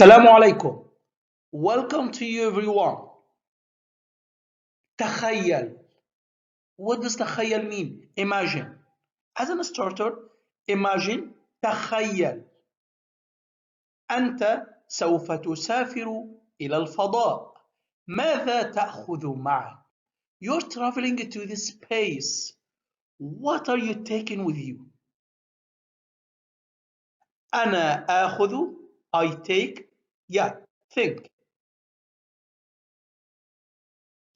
Assalamu alaikum. Welcome to you everyone. تخيل. What does تخيل mean? Imagine. As a starter, imagine تخيل. أنت سوف تسافر إلى الفضاء. ماذا تأخذ معك? You're traveling to the space. What are you taking with you? أنا آخذ. I take. Yeah, think.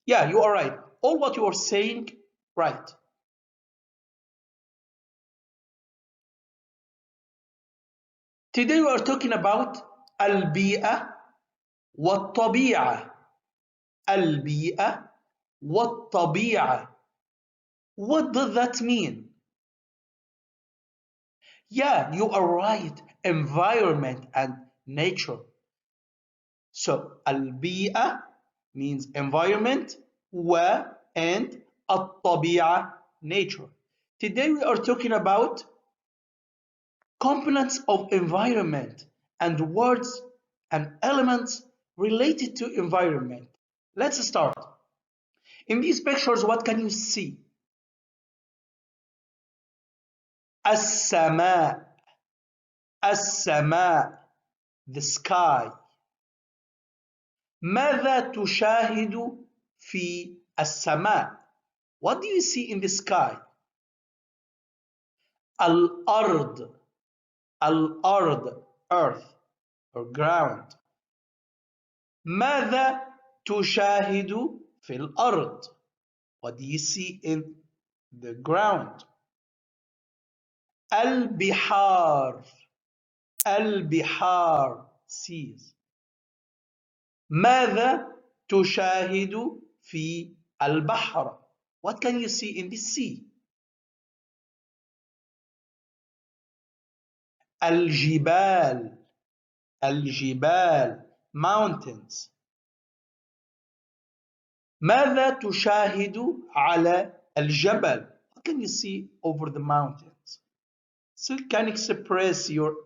Yeah, you are right. All what you are saying, right. Today we are talking about البيئة والطبيعة. البيئة والطبيعة. What does that mean? Yeah, you are right. Environment and nature. So البيئة means environment and الطبيعة nature. Today we are talking about components of environment and words and elements related to environment. Let's start. In these pictures, what can you see? السماء. السماء. The sky. ماذا تشاهد في السماء? What do you see in the sky? الأرض. الأرض. Earth or ground. ماذا تشاهد في الأرض? What do you see in the ground? البحار. البحار. Seas. ماذا تشاهد في البحر? What can you see in the sea? الجبال. الجبال. Mountains. ماذا تشاهد على الجبل? What can you see over the mountains? So you can express your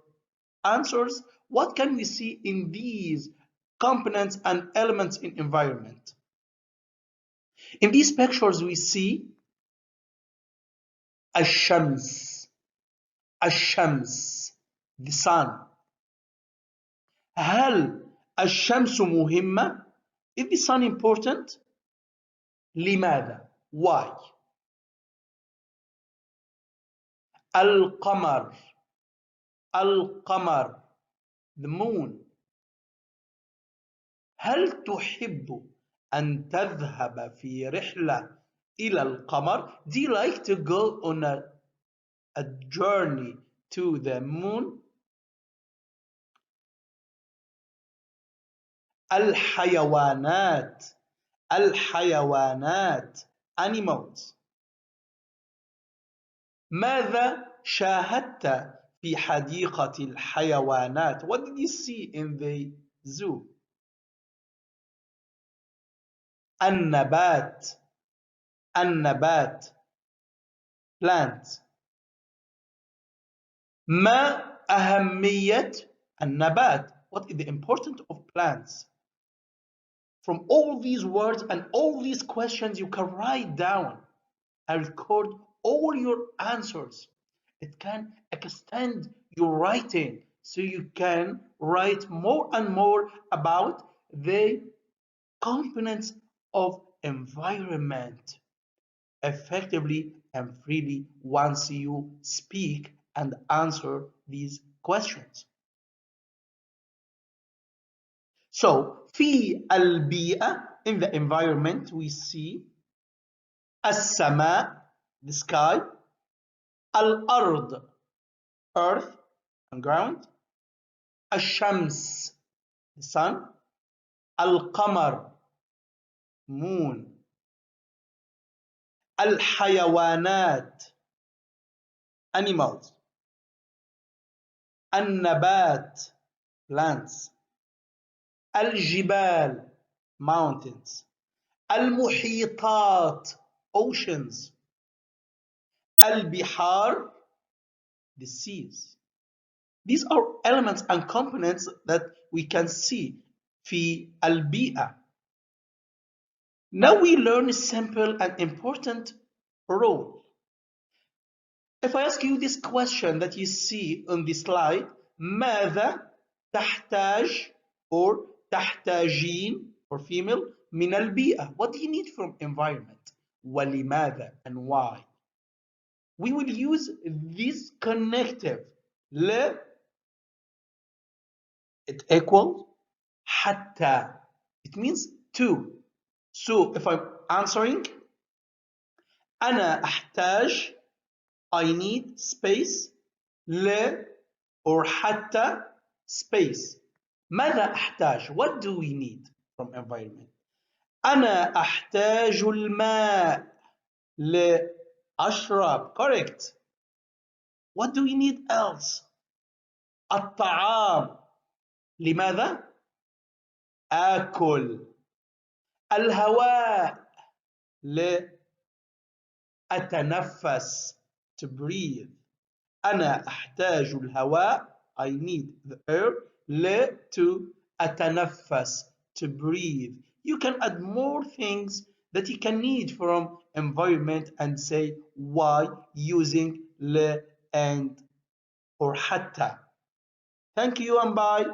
answers. What can we see in these components and elements in environment? In these pictures we see الشمس. الشمس. The sun. هل الشمس مهمة? Is the sun important? لماذا? Why? القمر. القمر. The moon. هل تحب أن تذهب في رحلة إلى القمر? Do you like to go on a journey to the moon? الحيوانات. الحيوانات. Animals. ماذا شاهدت في حديقة الحيوانات? What did you see in the zoo? النبات. النبات. Plant. ما أهمية النبات? What is the importance of plants? From all these words and all these questions, you can write down and record all your answers. It can extend your writing so you can write more and more about the components of environment effectively and freely once you speak and answer these questions. So في البيئة, in the environment, we see السماء, the sky, الأرض, earth and ground, الشمس, the sun, القمر, moon, الحيوانات, animals, النبات, plants, الجبال, mountains, المحيطات, oceans, البحار, the seas. These are elements and components that we can see في البيئة. Now we learn a simple and important rule. If I ask you this question that you see on the slide, ماذا تحتاج or تحتاجين for female من البيئة? What do you need from environment? ولماذا and why? We will use this connective ل it equals حتى. It means to. So if I'm answering أنا أحتاج I need space ل or حتى space. ماذا أحتاج? What do we need from environment? أنا أحتاج الماء لأشرب. Correct. What do we need else? الطعام. لماذا؟ آكل. الهواء. لأتنفس. To breathe. أنا أحتاج الهواء. I need the air. to أتنفس. To breathe. You can add more things that you can need from environment and say why using ل and or حتى. Thank you and bye.